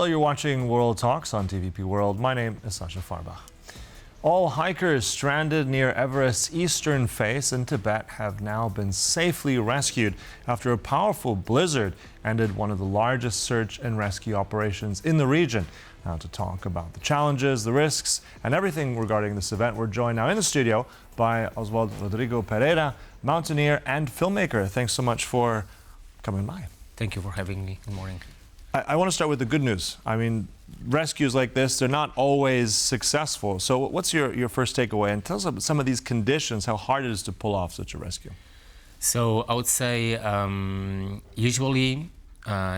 Hello, you're watching World Talks on TVP World. My name is Sasha Farbach. All hikers stranded near Everest's eastern face in Tibet have now been safely rescued after a powerful blizzard ended one of the largest search and rescue operations in the region. Now, to talk about the challenges, the risks, and everything regarding this event, we're joined now in the studio by Oswald Rodrigo Pereira, mountaineer and filmmaker. Thanks so much for coming by. Thank you for having me. Good morning. I want to start with the good news. I mean, rescues like this, they're not always successful. So what's your first takeaway? And tell us about some of these conditions, how hard it is to pull off such a rescue. So I would say usually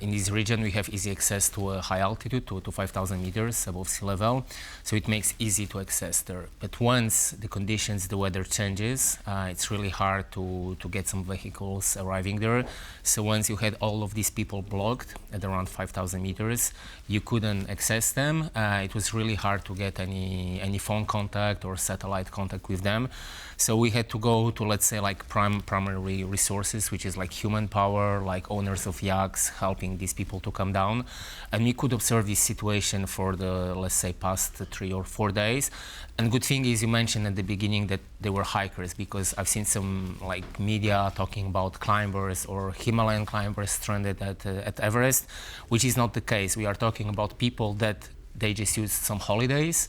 in this region we have easy access to a high altitude, to 5,000 meters above sea level. So it makes easy to access there. But once the conditions, the weather changes, it's really hard to get some vehicles arriving there. So once you had all of these people blocked at around 5,000 meters, you couldn't access them. It was really hard to get any phone contact or satellite contact with them. So we had to go to, let's say, like primary resources, which is like human power, like owners of yaks, helping these people to come down. And we could observe this situation for the, let's say, past 3 or 4 days. And good thing is you mentioned at the beginning that they were hikers, because I've seen some like media talking about climbers or Himalayan climbers stranded at Everest, which is not the case. We are talking about people that they just used some holidays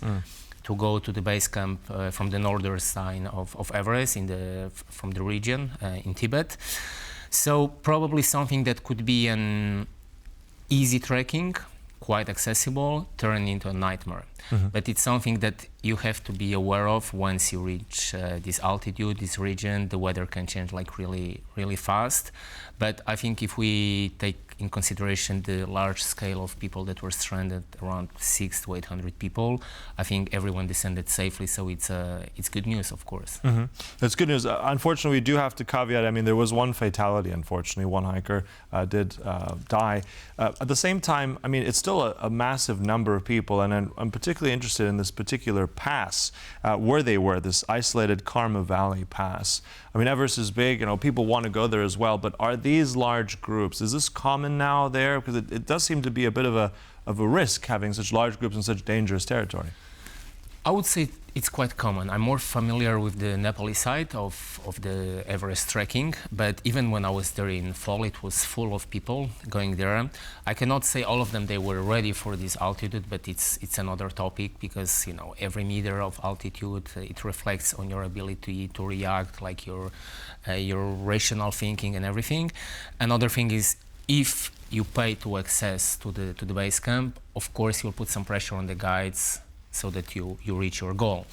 to go to the base camp from the northern side of Everest from the region in Tibet. So probably something that could be an easy trekking, quite accessible, turned into a nightmare. But it's something that you have to be aware of once you reach this altitude, this region. The weather can change like really, really fast. But I think if we take in consideration the large scale of people that were stranded, around 600 to 800 people, I think everyone descended safely. So it's good news, of course. That's good news. Unfortunately, we do have to caveat. I mean, there was one fatality. Unfortunately, one hiker did die. At the same time, I mean, it's still a massive number of people, and I'm particularly interested in this particular pass where they were, this isolated Karma Valley pass. I mean, Everest is big, you know, people want to go there as well, but are these large groups, is this common now there? Because it does seem to be a bit of a risk having such large groups in such dangerous territory. I would say it's quite common. I'm more familiar with the Nepali side of the Everest trekking, but even when I was there in fall, it was full of people going there. I cannot say all of them they were ready for this altitude, but it's another topic, because you know every meter of altitude it reflects on your ability to react, like your rational thinking and everything. Another thing is, if you pay to access to the base camp, of course you'll put some pressure on the guides so that you reach your goal.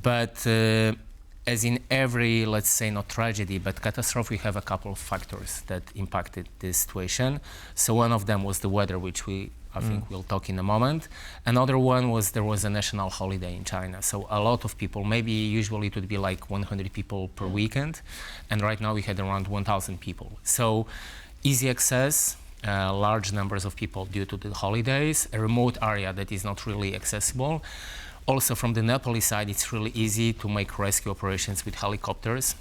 But as in every, let's say, not tragedy, but catastrophe, we have a couple of factors that impacted this situation. So one of them was the weather, which I think we'll talk in a moment. Another one was there was a national holiday in China. So a lot of people, maybe usually it would be like 100 people per weekend. And right now we had around 1,000 people. So easy access, large numbers of people due to the holidays, a remote area that is not really accessible. Also from the Nepali side, it's really easy to make rescue operations with helicopters.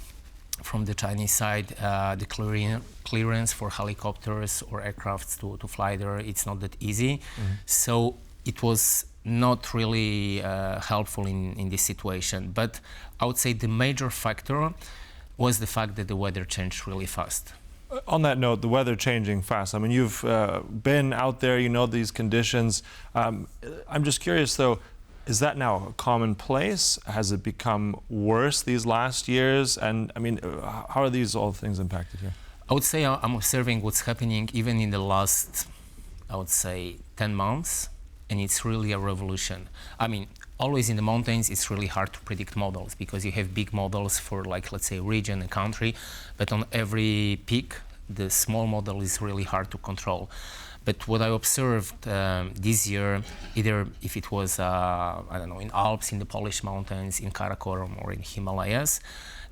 From the Chinese side, the clearance for helicopters or aircrafts to fly there, it's not that easy. So it was not really helpful in this situation. But I would say the major factor was the fact that the weather changed really fast. On that note, the weather changing fast. I mean, you've been out there, you know these conditions. I'm just curious, though, is that now a commonplace? Has it become worse these last years? And I mean, how are these all things impacted here? I would say I'm observing what's happening even in the last, I would say, 10 months, and it's really a revolution. I mean, always in the mountains, it's really hard to predict models, because you have big models for, like, let's say, region and country, but on every peak, the small model is really hard to control. But what I observed this year, either if it was, I don't know, in Alps, in the Polish mountains, in Karakoram, or in Himalayas,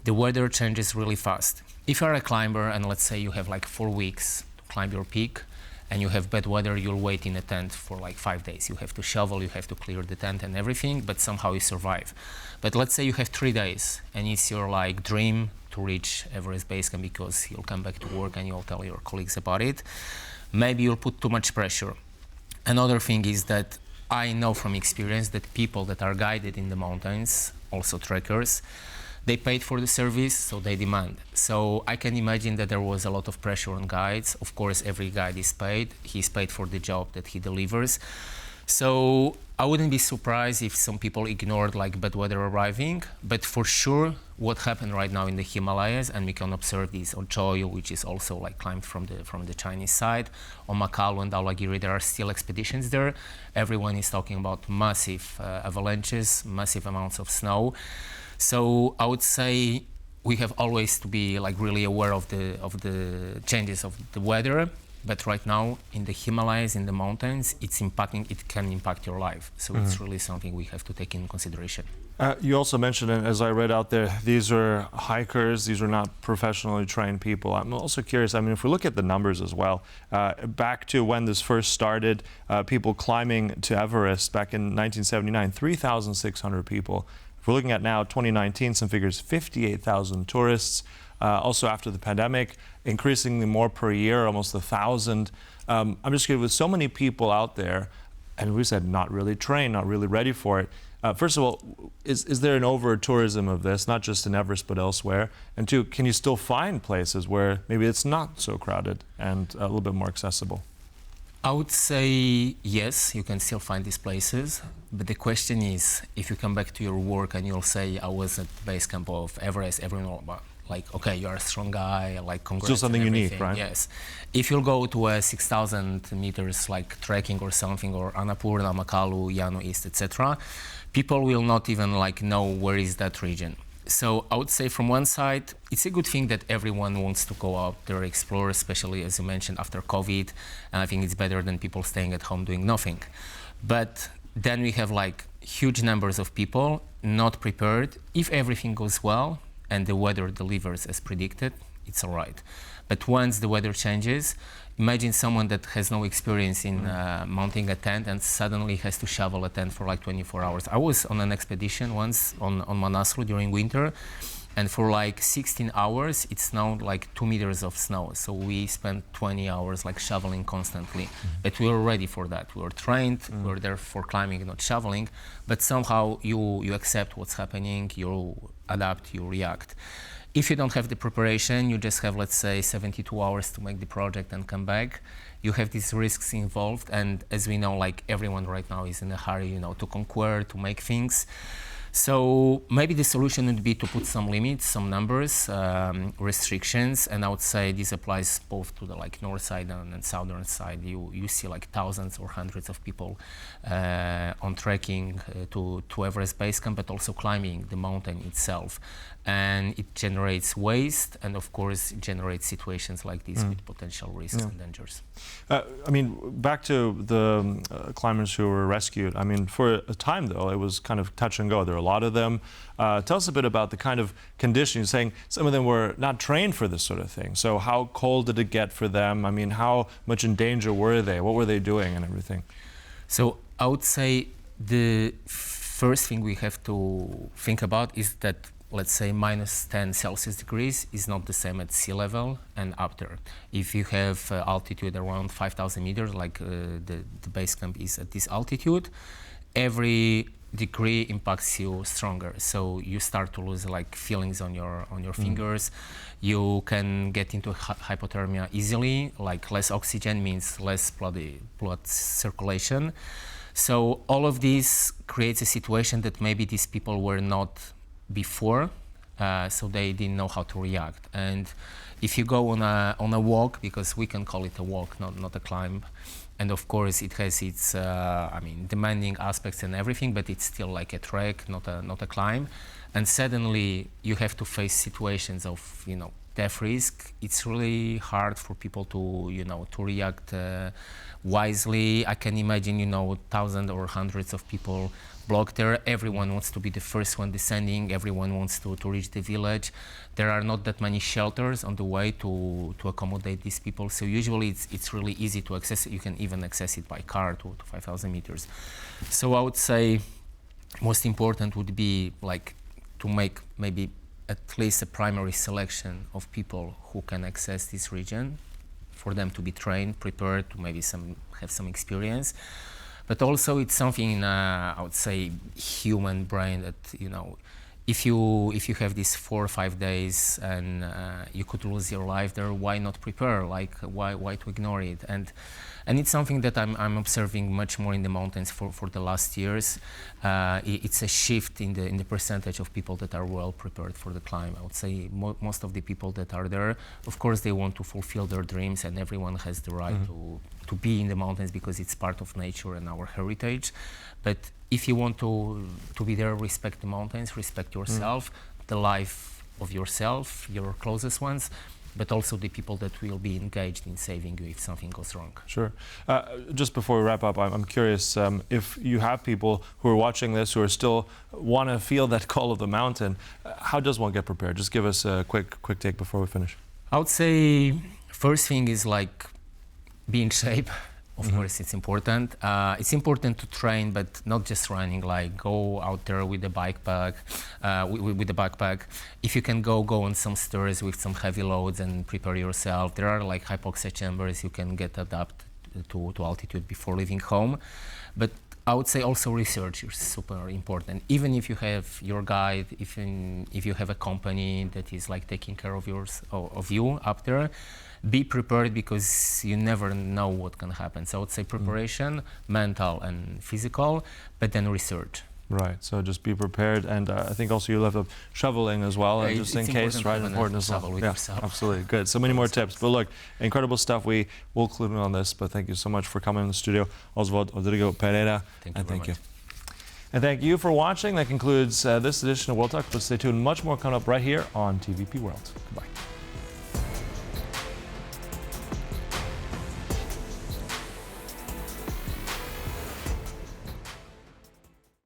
the weather changes really fast. If you're a climber and let's say you have like 4 weeks to climb your peak, and you have bad weather, you'll wait in a tent for like 5 days. You have to shovel, you have to clear the tent and everything, but somehow you survive. But let's say you have 3 days and it's your like dream to reach Everest base camp because you'll come back to work and you'll tell your colleagues about it. Maybe you'll put too much pressure. Another thing is that I know from experience that people that are guided in the mountains, also trekkers, they paid for the service, so they demand. So I can imagine that there was a lot of pressure on guides. Of course, every guide is paid. He's paid for the job that he delivers. So I wouldn't be surprised if some people ignored like bad weather arriving, but for sure what happened right now in the Himalayas, and we can observe this on Choyu, which is also like climbed from the Chinese side, on Makalu and Dhaulagiri, there are still expeditions there. Everyone is talking about massive avalanches, massive amounts of snow. So I would say we have always to be like really aware of the changes of the weather. But right now in the Himalayas, in the mountains, it can impact your life. So it's really something we have to take in consideration. You also mentioned, and as I read out there, these are hikers, these are not professionally trained people. I'm also curious, I mean, if we look at the numbers as well, back to when this first started, people climbing to Everest back in 1979, 3,600 people. If we're looking at now, 2019, some figures, 58,000 tourists. Also after the pandemic, increasingly more per year, almost 1,000. I'm just curious, with so many people out there, and we said not really trained, not really ready for it. First of all, is there an over-tourism of this, not just in Everest but elsewhere? And two, can you still find places where maybe it's not so crowded and a little bit more accessible? I would say yes, you can still find these places, but the question is, if you come back to your work and you'll say, I was at the base camp of Everest, everyone will like, okay, you're a strong guy, like congrats. Still something unique, right? Yes. If you'll go to a 6,000 meters like trekking or something, or Annapurna, Makalu, Yano East, etc., people will not even like know where is that region. So I would say from one side, it's a good thing that everyone wants to go out there, explore, especially as you mentioned after COVID, and I think it's better than people staying at home doing nothing. But then we have like huge numbers of people not prepared. If everything goes well, and the weather delivers as predicted, it's all right. But once the weather changes, imagine someone that has no experience in mounting a tent and suddenly has to shovel a tent for like 24 hours. I was on an expedition once on Manaslu during winter, and for like 16 hours, it snowed like 2 meters of snow. So we spent 20 hours like shoveling constantly. But we were ready for that. We were trained, we were there for climbing, not shoveling. But somehow you accept what's happening, you adapt, you react. If you don't have the preparation, you just have, let's say, 72 hours to make the project and come back. You have these risks involved, and as we know, like everyone right now is in a hurry, you know, to conquer, to make things. So maybe the solution would be to put some limits, some numbers, restrictions, and I would say this applies both to the like north side and southern side. You see like thousands or hundreds of people on trekking to Everest Base Camp, but also climbing the mountain itself. And it generates waste, and of course it generates situations like this with potential risks and dangers. I mean, back to the climbers who were rescued. I mean, for a time though, it was kind of touch and go. There were a lot of them. Tell us a bit about the kind of conditions. You're saying some of them were not trained for this sort of thing. So how cold did it get for them? I mean, how much in danger were they? What were they doing and everything? So I would say the first thing we have to think about is that, let's say, minus 10 Celsius degrees is not the same at sea level and up there. If you have altitude around 5,000 meters, like the base camp is at this altitude, every degree impacts you stronger. So you start to lose like feelings on your fingers. You can get into hypothermia easily, like less oxygen means less blood circulation. So all of this creates a situation that maybe these people were not before, so they didn't know how to react. And if you go on a walk, because we can call it a walk, not a climb, and of course it has its demanding aspects and everything, but it's still like a trek, not a climb. And suddenly you have to face situations of death risk. It's really hard for people to react wisely. I can imagine thousands or hundreds of people blocked there. Everyone wants to be the first one descending. Everyone wants to reach the village. There are not that many shelters on the way to accommodate these people. So usually it's really easy to access it. You can even access it by car to 5,000 meters. So I would say most important would be like to make maybe at least a primary selection of people who can access this region for them to be trained, prepared, to maybe have some experience. But also it's something, I would say, human brain that, you know, if you have these 4 or 5 days and you could lose your life there, why not prepare? Like, why to ignore it? And it's something that I'm observing much more in the mountains for the last years. It's a shift in the percentage of people that are well prepared for the climb. I would say most of the people that are there, of course, they want to fulfill their dreams, and everyone has the right to be in the mountains because it's part of nature and our heritage. But if you want to be there, respect the mountains, respect yourself, the life of yourself, your closest ones, but also the people that will be engaged in saving you if something goes wrong. Sure. Just before we wrap up, I'm curious if you have people who are watching this who are still want to feel that call of the mountain, how does one get prepared? Just give us a quick take before we finish. I would say first thing is like be in shape. Of course, it's important. It's important to train, but not just running. Like go out there with the backpack. With the backpack, if you can go on some stairs with some heavy loads and prepare yourself. There are like hypoxia chambers. You can get adapted to altitude before leaving home. But I would say also research is super important. Even if you have your guide, even if you have a company that is like taking care of you up there, be prepared because you never know what can happen. So I would say preparation, mental and physical, but then research. Right, so just be prepared, and I think also you left up shoveling as well, and just in case, right, important as well. Yeah, absolutely, good. So many more tips, but look, incredible stuff. We will clue in on this, but thank you so much for coming in the studio, Oswald Rodrigo Pereira, thank you. And thank you for watching. That concludes this edition of World Talk, but stay tuned, much more coming up right here on TVP World. Goodbye.